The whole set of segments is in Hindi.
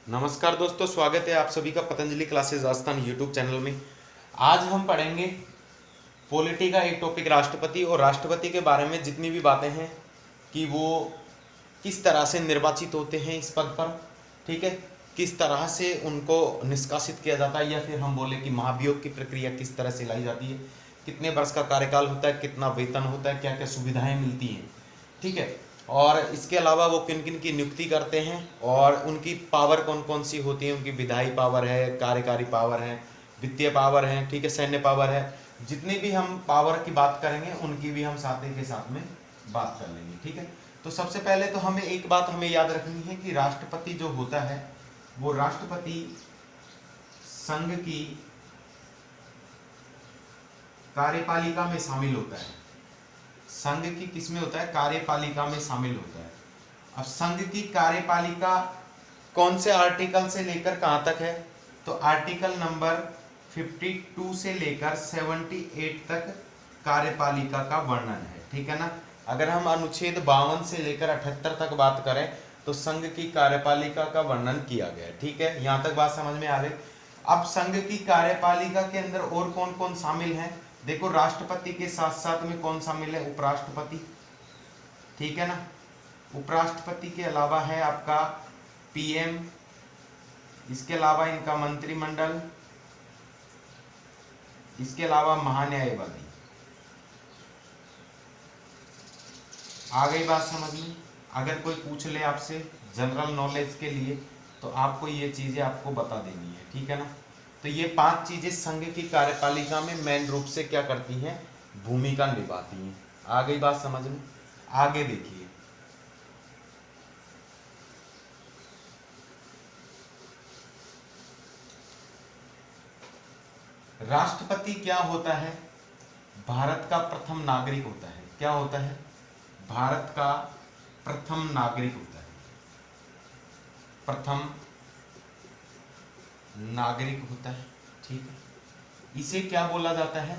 नमस्कार दोस्तों, स्वागत है आप सभी का Patanjali classes Rajasthan YouTube channel में। आज हम पढ़ेंगे पॉलिटी का एक टॉपिक राष्ट्रपति, और राष्ट्रपति के बारे में जितनी भी बातें हैं कि वो किस तरह से निर्वाचित होते हैं इस पद पर, ठीक है, किस तरह से उनको निष्कासित किया जाता है, या फिर हम बोले कि महाभियोग की प्रक्रिया किस तरह से लाई जाती है, कितने वर्ष का कार्यकाल होता है, कितना वेतन होता है, क्या क्या सुविधाएं मिलती हैं, ठीक है। और इसके अलावा वो किन किन की नियुक्ति करते हैं और उनकी पावर कौन कौन सी होती है, उनकी विधायी पावर है, कार्यकारी पावर है, वित्तीय पावर है, ठीक है, सैन्य पावर है। जितनी भी हम पावर की बात करेंगे उनकी भी हम साथ के साथ में बात कर लेंगे, ठीक है। तो सबसे पहले तो हमें एक बात हमें याद रखनी है कि राष्ट्रपति जो होता है वो राष्ट्रपति संघ की कार्यपालिका में शामिल होता है। संघ की किस में होता है? कार्यपालिका में शामिल होता है। अब संघ की कार्यपालिका कौन से आर्टिकल से लेकर कहां तक है? तो आर्टिकल नंबर 52 से लेकर 78 तक कार्यपालिका का वर्णन है, ठीक है ना। अगर हम अनुच्छेद 52 से लेकर 78 तक बात करें तो संघ की कार्यपालिका का वर्णन किया गया है, ठीक है। यहां तक बात समझ में आ गई। अब संघ की कार्यपालिका के अंदर और कौन कौन शामिल है? देखो, राष्ट्रपति के साथ साथ में कौन शामिल है? उपराष्ट्रपति, ठीक है ना। उपराष्ट्रपति के अलावा है आपका पीएम, इसके अलावा इनका मंत्रिमंडल, इसके अलावा महान्यायवादी। आ गई बात समझ में? अगर कोई पूछ ले आपसे जनरल नॉलेज के लिए तो आपको ये चीजें आपको बता देनी है, ठीक है ना। तो ये 5 चीजें संघ की कार्यपालिका में मेन रूप से क्या करती हैं? भूमिका निभाती हैं। आ गई बात समझ में? आगे देखिए, राष्ट्रपति क्या होता है? भारत का प्रथम नागरिक होता है। क्या होता है? भारत का प्रथम नागरिक होता है। प्रथम नागरिक होता है, ठीक है। इसे क्या बोला जाता है?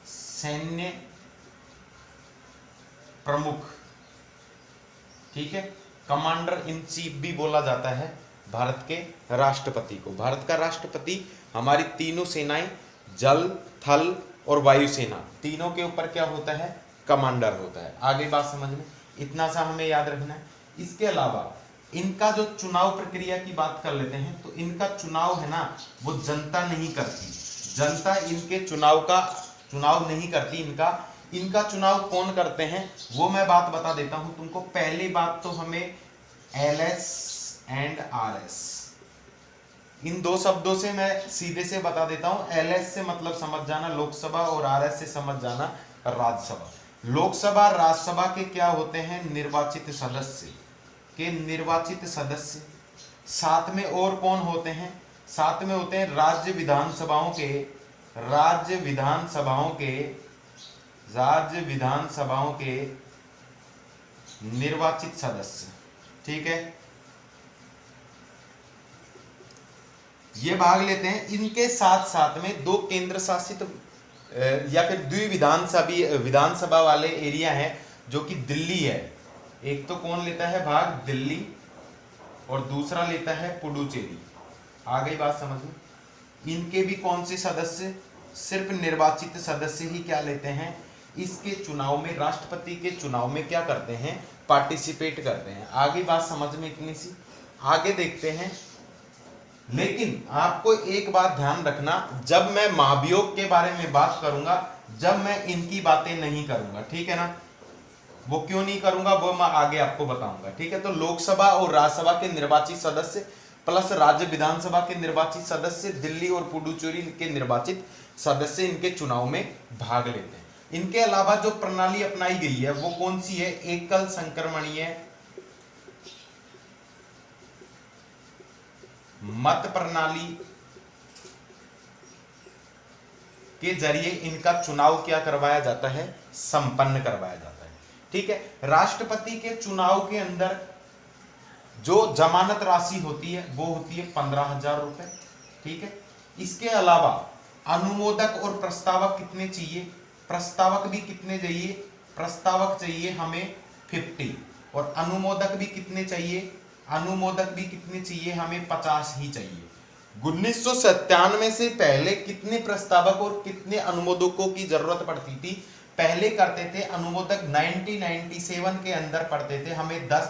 सैन्य प्रमुख, ठीक है। कमांडर इन चीफ भी बोला जाता है भारत के राष्ट्रपति को। भारत का राष्ट्रपति हमारी तीनों सेनाएं, जल, थल और वायु सेना, तीनों के ऊपर क्या होता है? कमांडर होता है। आगे बात समझ में? इतना सा हमें याद रखना है। इसके अलावा इनका जो चुनाव प्रक्रिया की बात कर लेते हैं तो इनका चुनाव है ना, वो जनता नहीं करती। जनता इनके चुनाव नहीं करती। इनका चुनाव कौन करते हैं वो मैं बात बता देता हूं तुमको। पहली बात तो हमें एलएस एंड आरएस, इन दो शब्दों से मैं सीधे से बता देता हूं। एलएस से मतलब समझ जाना लोकसभा, और आरएस से समझ जाना राज्यसभा। लोकसभा राज्यसभा के क्या होते हैं? निर्वाचित सदस्य। साथ में और कौन होते हैं? साथ में होते हैं राज्य विधानसभाओं के निर्वाचित सदस्य, ठीक है। ये भाग लेते हैं। इनके साथ साथ में 2 केंद्र शासित या फिर विधानसभा वाले एरिया हैं जो कि दिल्ली है। एक तो कौन लेता है भाग? दिल्ली, और दूसरा लेता है पुडुचेरी। आ गई बात समझ में? इनके भी कौन से सदस्य? सिर्फ निर्वाचित सदस्य ही क्या लेते हैं? इसके चुनाव में, राष्ट्रपति के चुनाव में क्या करते हैं? पार्टिसिपेट करते हैं। आगे बात समझ में इतनी सी। आगे देखते हैं। लेकिन आपको एक बात ध्यान रखना, जब मैं महाभियोग के बारे में बात करूंगा, जब मैं इनकी बातें नहीं करूंगा, ठीक है ना। वो क्यों नहीं करूंगा वो मैं आगे आपको बताऊंगा, ठीक है। तो लोकसभा और राज्यसभा के निर्वाचित सदस्य प्लस राज्य विधानसभा के निर्वाचित सदस्य, दिल्ली और पुडुचेरी के निर्वाचित सदस्य इनके चुनाव में भाग लेते हैं। इनके अलावा जो प्रणाली अपनाई गई है वो कौन सी है? एकल संक्रमणीय मत प्रणाली के जरिए इनका चुनाव क्या करवाया जाता है? संपन्न करवाया जाता है, ठीक है। राष्ट्रपति के चुनाव के अंदर जो जमानत राशि होती है वो होती है 15,000 रुपए, ठीक है। इसके अलावा अनुमोदक और प्रस्तावक कितने चाहिए? प्रस्तावक भी कितने चाहिए? प्रस्तावक चाहिए हमें 50, और अनुमोदक भी कितने चाहिए? अनुमोदक भी कितने चाहिए, हमें 50 ही चाहिए। 1997 से पहले कितने प्रस्तावक और कितने अनुमोदकों की जरूरत पड़ती थी? पहले करते थे अनुमोदक 1997 के अंदर पढ़ते थे हमें 10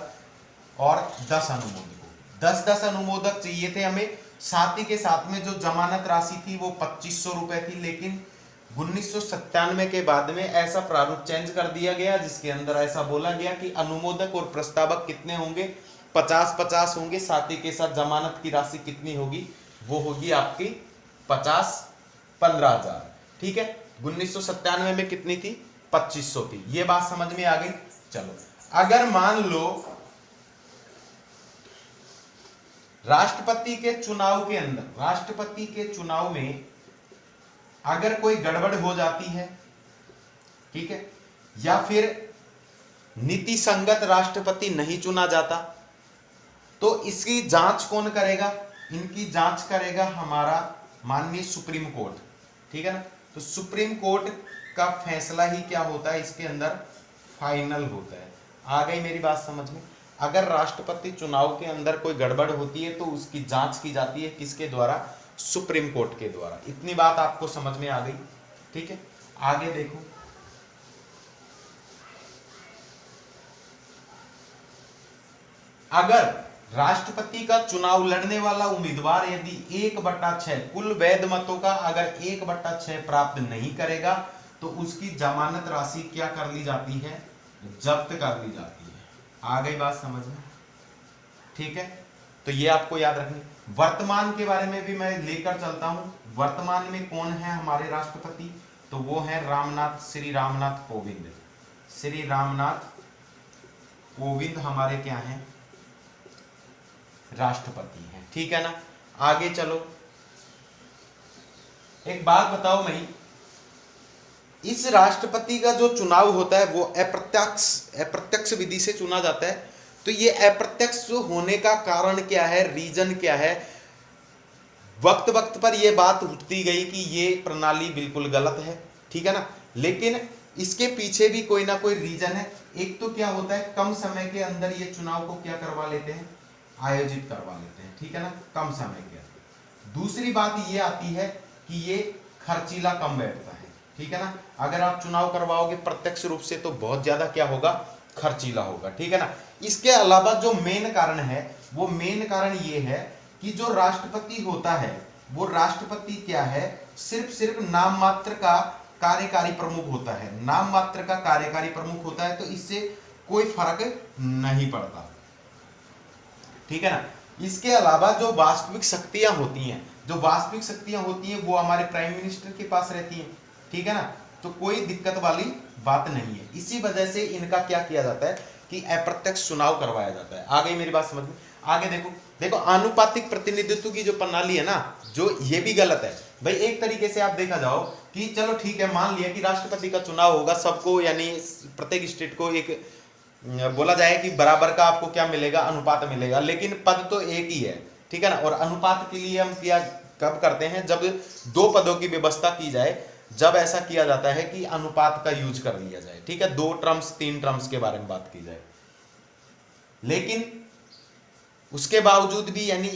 और 10 अनुमोदकों, 10 अनुमोदक चाहिए थे हमें। साथ ही के साथ में जो जमानत राशि थी वो 2500 रुपए थी। लेकिन 1997 के बाद में ऐसा प्रारूप चेंज कर दिया गया जिसके अंदर ऐसा बोला गया कि अनुमोदक और प्रस्तावक कितने होंगे, 50-50 होंगे। साथ ही के साथ जमानत की राशि कितनी होगी, वो होगी आपकी 15,000। ठीक है, 1997 में कितनी थी, 2500 थी। ये बात समझ में आ गई। चलो, अगर मान लो राष्ट्रपति के चुनाव के अंदर, राष्ट्रपति के चुनाव में अगर कोई गड़बड़ हो जाती है, ठीक है, या फिर नीति संगत राष्ट्रपति नहीं चुना जाता, तो इसकी जांच कौन करेगा? इनकी जांच करेगा हमारा माननीय सुप्रीम कोर्ट। ठीक है ना, तो सुप्रीम कोर्ट का फैसला ही क्या होता है, इसके अंदर फाइनल होता है। आ गई मेरी बात समझ में? अगर राष्ट्रपति चुनाव के अंदर कोई गड़बड़ होती है तो उसकी जांच की जाती है किसके द्वारा? सुप्रीम कोर्ट के द्वारा। इतनी बात आपको समझ में आ गई। ठीक है, आगे देखो, अगर राष्ट्रपति का चुनाव लड़ने वाला उम्मीदवार यदि 1/6 कुल वैध मतों का अगर 1/6 प्राप्त नहीं करेगा तो उसकी जमानत राशि क्या कर ली जाती है? जब्त कर ली जाती है। आ गई बात समझ में? ठीक है, तो ये आपको याद रखनी। वर्तमान के बारे में भी मैं लेकर चलता हूं। वर्तमान में कौन है हमारे राष्ट्रपति? तो वो है श्री रामनाथ कोविंद। श्री रामनाथ कोविंद हमारे क्या हैं? राष्ट्रपति हैं। ठीक है ना, आगे चलो। एक बात बताओ मई, इस राष्ट्रपति का जो चुनाव होता है वो अप्रत्यक्ष विधि से चुना जाता है। तो ये अप्रत्यक्ष होने का कारण क्या है, रीजन क्या है? वक्त वक्त पर यह बात उठती गई कि ये प्रणाली बिल्कुल गलत है। ठीक है ना, लेकिन इसके पीछे भी कोई ना कोई रीजन है। एक तो क्या होता है, कम समय के अंदर ये चुनाव को क्या करवा लेते हैं? आयोजित करवा लेते हैं। ठीक है ना, कम समय के अंदर। दूसरी बात ये आती है कि ये खर्चीला कम बैठता है। ठीक है ना, अगर आप चुनाव करवाओगे प्रत्यक्ष रूप से तो बहुत ज्यादा क्या होगा? खर्चीला होगा। ठीक है ना, इसके अलावा जो मेन कारण है वो मेन कारण ये है कि जो राष्ट्रपति होता है वो राष्ट्रपति क्या है, सिर्फ नाम मात्र का कार्यकारी प्रमुख होता है। नाम मात्र का कार्यकारी प्रमुख होता है, तो इससे कोई फर्क नहीं पड़ता। ठीक है ना, इसके अलावा जो वास्तविक शक्तियां होती हैं वो हमारे प्राइम मिनिस्टर के पास रहती हैं। ठीक है ना, तो कोई दिक्कत वाली बात नहीं है। इसी वजह से इनका क्या किया जाता है कि अप्रत्यक्ष चुनाव करवाया जाता है। आ गई मेरी बात समझ में? आगे देखो आनुपातिक प्रतिनिधित्व की जो प्रणाली है ना, जो ये भी गलत है भाई। एक तरीके से आप देखा जाओ कि चलो ठीक है, मान लिया कि राष्ट्रपति का चुनाव होगा, सबको यानी प्रत्येक स्टेट को एक बोला जाए कि बराबर का आपको क्या मिलेगा? अनुपात मिलेगा, लेकिन पद तो एक ही है। ठीक है ना, और अनुपात के लिए हम क्या कब करते हैं? जब 2 पदों की व्यवस्था की जाए, जब ऐसा किया जाता है कि अनुपात का यूज कर लिया जाए। ठीक है, 2 टर्म्स 3 टर्म्स के बारे में बात की जाए। लेकिन उसके बावजूद भी यानी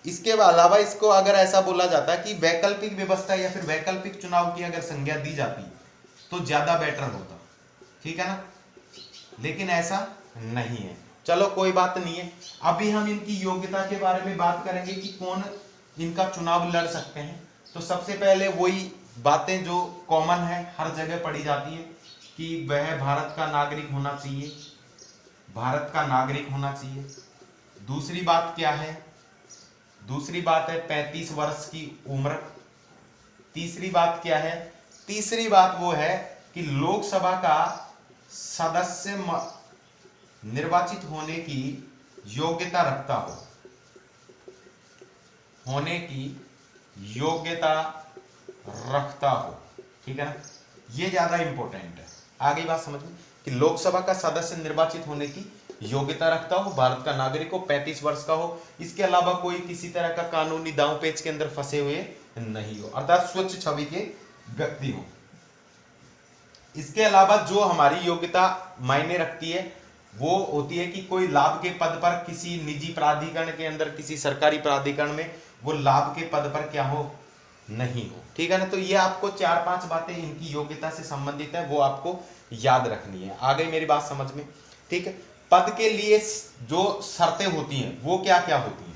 इसके अलावा इसको अगर ऐसा बोला जाता है कि वैकल्पिक व्यवस्था या फिर वैकल्पिक चुनाव की अगर संज्ञा दी जाती तो ज्यादा बेटर होता। ठीक है ना, लेकिन ऐसा नहीं है। चलो कोई बात नहीं है, अभी हम इनकी योग्यता के बारे में बात करेंगे कि कौन इनका चुनाव लड़ सकते हैं। तो सबसे पहले वही बातें जो कॉमन है, हर जगह पढ़ी जाती है कि वह भारत का नागरिक होना चाहिए, भारत का नागरिक होना चाहिए। दूसरी बात क्या है? दूसरी बात है 35 वर्ष की उम्र। तीसरी बात क्या है? तीसरी बात वो है कि लोकसभा का सदस्य निर्वाचित होने की योग्यता रखता हो, होने की योग्यता रखता हो। ठीक है ना, ये ज्यादा इंपॉर्टेंट है। आगे बात समझ में कि लोकसभा का सदस्य निर्वाचित होने की योग्यता रखता हो, भारत का नागरिक हो, 35 वर्ष का हो, इसके अलावा कोई किसी तरह का कानूनी दांव पेच के अंदर फंसे हुए नहीं हो, अर्थात स्वच्छ छवि के व्यक्ति हो। इसके अलावा जो हमारी योग्यता मायने रखती है वो होती है कि कोई लाभ के पद पर किसी निजी प्राधिकरण के अंदर, किसी सरकारी प्राधिकरण में वो लाभ के पद पर क्या हो, नहीं हो। ठीक है ना। तो ये आपको 4-5 बातें इनकी योग्यता से संबंधित है, वो आपको याद रखनी है। आ गई मेरी बात समझ में? ठीक है। पद के लिए जो शर्तें होती हैं वो क्या क्या होती हैं?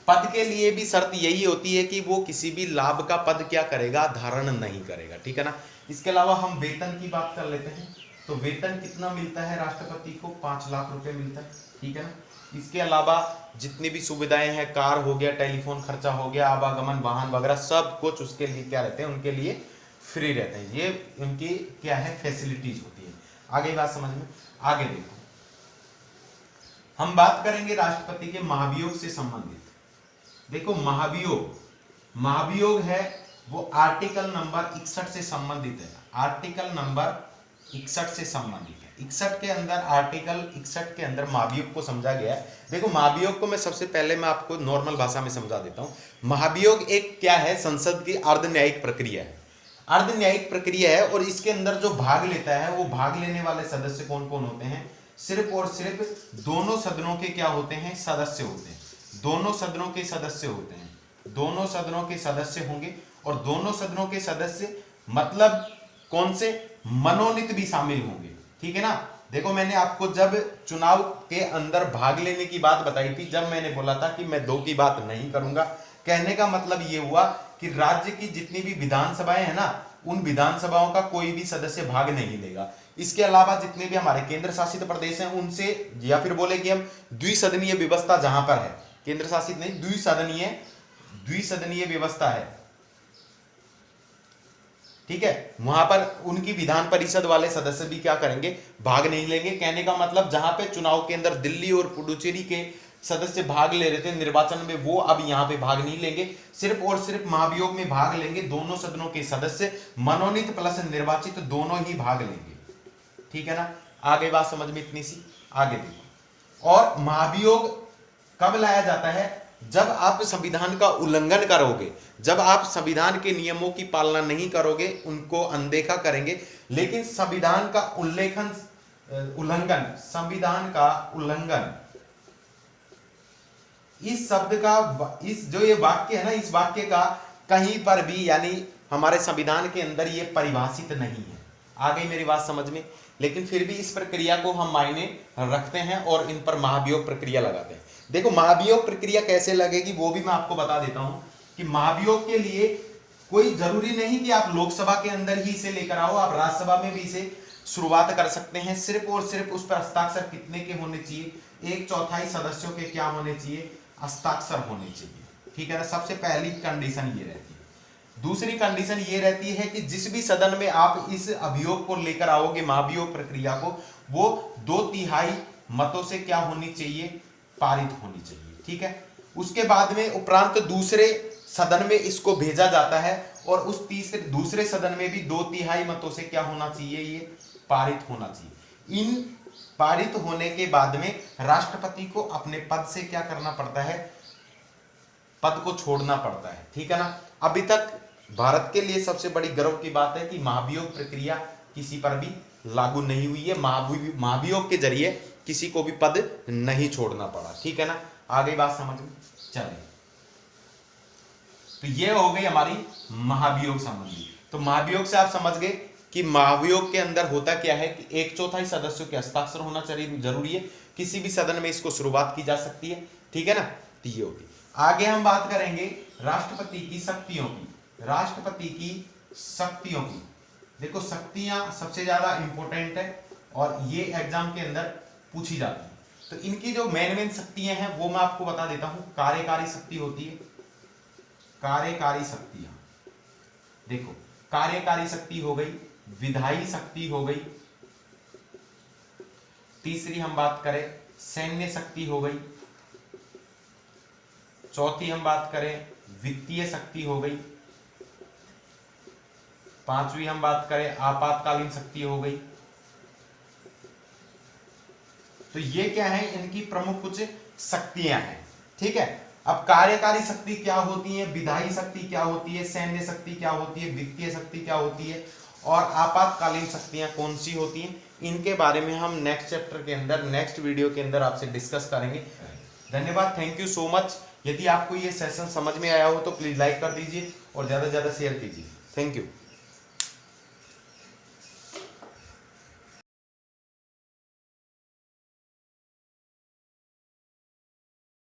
पद के लिए भी शर्त यही होती है कि वो किसी भी लाभ का पद क्या करेगा, धारण नहीं करेगा। ठीक है ना। इसके अलावा हम वेतन की बात कर लेते हैं। तो वेतन कितना मिलता है राष्ट्रपति को? 5 लाख रुपए मिलता है। ठीक है ना। इसके अलावा जितनी भी सुविधाएं हैं, कार हो गया, टेलीफोन खर्चा हो गया, आवागमन वाहन वगैरह सब कुछ उसके लिए क्या रहते हैं, उनके लिए फ्री रहते हैं। ये उनकी क्या है, फैसिलिटीज होती है। आगे बात समझ में? आगे देखो, हम बात करेंगे राष्ट्रपति के महाभियोग से संबंधित। देखो महाभियोग है वो आर्टिकल नंबर 61 से संबंधित है। आर्टिकल नंबर 61 से संबंधित है। 61 के अंदर, आर्टिकल 61 के अंदर महाभियोग को समझा गया है। देखो महाभियोग को मैं सबसे पहले मैं आपको नॉर्मल भाषा में समझा देता हूं। महाभियोग एक क्या है, संसद की अर्ध न्यायिक प्रक्रिया है। अर्ध न्यायिक प्रक्रिया है और इसके अंदर जो भाग लेता है, वो भाग लेने वाले सदस्य कौन कौन होते हैं? सिर्फ और सिर्फ दोनों सदनों के क्या होते हैं, सदस्य होते हैं। दोनों सदनों के सदस्य होते हैं। दोनों सदनों के सदस्य होंगे और दोनों सदनों के सदस्य मतलब कौन से, मनोनीत भी शामिल होंगे। ठीक है ना। देखो मैंने आपको जब चुनाव के अंदर भाग लेने की बात बताई थी, जब मैंने बोला था कि मैं 2 की बात नहीं करूंगा, कहने का मतलब ये हुआ कि राज्य की जितनी भी विधानसभाएं हैं ना, उन विधानसभाओं का कोई भी सदस्य भाग नहीं लेगा। इसके अलावा जितने भी हमारे केंद्र शासित प्रदेश हैं उनसे, या फिर बोले कि हम द्विसदनीय व्यवस्था जहां पर है, केंद्र शासित नहीं, द्विसदनीय व्यवस्था है। ठीक है। वहां पर उनकी विधान परिषद वाले सदस्य भी क्या करेंगे, भाग नहीं लेंगे। कहने का मतलब जहां पे चुनाव के अंदर दिल्ली और पुडुचेरी के सदस्य भाग ले रहे थे निर्वाचन में, वो अब यहां पे भाग नहीं लेंगे। सिर्फ और सिर्फ महाभियोग में भाग लेंगे दोनों सदनों के सदस्य, मनोनीत प्लस निर्वाचित दोनों ही भाग लेंगे। ठीक है ना। आगे बात समझ में इतनी सी? आगे देखो, और महाभियोग कब लाया जाता है? जब आप संविधान का उल्लंघन करोगे, जब आप संविधान के नियमों की पालना नहीं करोगे, उनको अनदेखा करेंगे। लेकिन संविधान का उल्लंघन, संविधान का उल्लंघन, इस शब्द का, इस जो ये वाक्य है ना, इस वाक्य का कहीं पर भी यानी हमारे संविधान के अंदर ये परिभाषित नहीं है। आ गई मेरी बात समझ में? लेकिन फिर भी इस प्रक्रिया को हम मायने रखते हैं और इन पर महाभियोग प्रक्रिया लगाते हैं। देखो महाभियोग प्रक्रिया कैसे लगेगी वो भी मैं आपको बता देता हूं कि महाभियोग के लिए कोई जरूरी नहीं कि आप लोकसभा के अंदर ही इसे लेकर आओ, आप राज्यसभा में भी इसे शुरुआत कर सकते हैं। सिर्फ और सिर्फ उस पर हस्ताक्षर कितने के होने चाहिए? 1/4 सदस्यों के क्या होने चाहिए? हस्ताक्षर होने चाहिए। ठीक है ना। सबसे पहली कंडीशन ये रहती है। दूसरी कंडीशन ये रहती है कि जिस भी सदन में आप इस अभियोग को लेकर आओगे, महाभियोग प्रक्रिया को, वो 2/3 मतों से क्या होनी चाहिए? पारित होनी चाहिए। ठीक है। उसके बाद में उपरांत दूसरे सदन में इसको भेजा जाता है और उस दूसरे सदन में भी 2/3 मतों से क्या होना चाहिए? ये पारित होना चाहिए। इन पारित होने के बाद में राष्ट्रपति को अपने पद से क्या करना पड़ता है? पद को छोड़ना पड़ता है। ठीक है ना। अभी तक भारत के लिए सबसे बड़ी गर्व की बात है कि महाभियोग प्रक्रिया किसी पर भी लागू नहीं हुई है। महाभियोग के जरिए किसी को भी पद नहीं छोड़ना पड़ा। ठीक है ना। आ गई बात समझ में? चलिए, तो ये हो गई हमारी महाभियोग संबंधी। तो महाभियोग से आप समझ गए कि महाभियोग के अंदर होता क्या है कि 1/4 सदस्यों के हस्ताक्षर होना जरूरी है। किसी भी सदन में इसको शुरुआत की जा सकती है। ठीक है ना। तो ये होगी। आगे हम बात करेंगे राष्ट्रपति की शक्तियों की। राष्ट्रपति की शक्तियों की, देखो शक्तियां सबसे ज्यादा इंपॉर्टेंट है और ये एग्जाम के अंदर पूछी जाती है। तो इनकी जो मेन शक्तियां हैं वो मैं आपको बता देता हूं। कार्यकारी शक्ति होती है, कार्यकारी शक्तियां, देखो कार्यकारी शक्ति हो गई, विधायी शक्ति हो गई, तीसरी हम बात करें सैन्य शक्ति हो गई, चौथी हम बात करें वित्तीय शक्ति हो गई, पांचवी हम बात करें आपातकालीन शक्ति हो गई। तो ये क्या है? इनकी प्रमुख कुछ शक्तियां हैं। ठीक है। अब कार्यकारी शक्ति क्या होती है, विधायी शक्ति क्या होती है, सैन्य शक्ति क्या होती है, वित्तीय शक्ति क्या होती है और आपातकालीन शक्तियां कौन सी होती हैं, इनके बारे में हम नेक्स्ट चैप्टर के अंदर, नेक्स्ट वीडियो के अंदर आपसे डिस्कस करेंगे। धन्यवाद, थैंक यू सो मच। यदि आपको ये सेशन समझ में आया हो तो प्लीज लाइक कर दीजिए और ज़्यादा से ज़्यादा शेयर कीजिए। Thank you.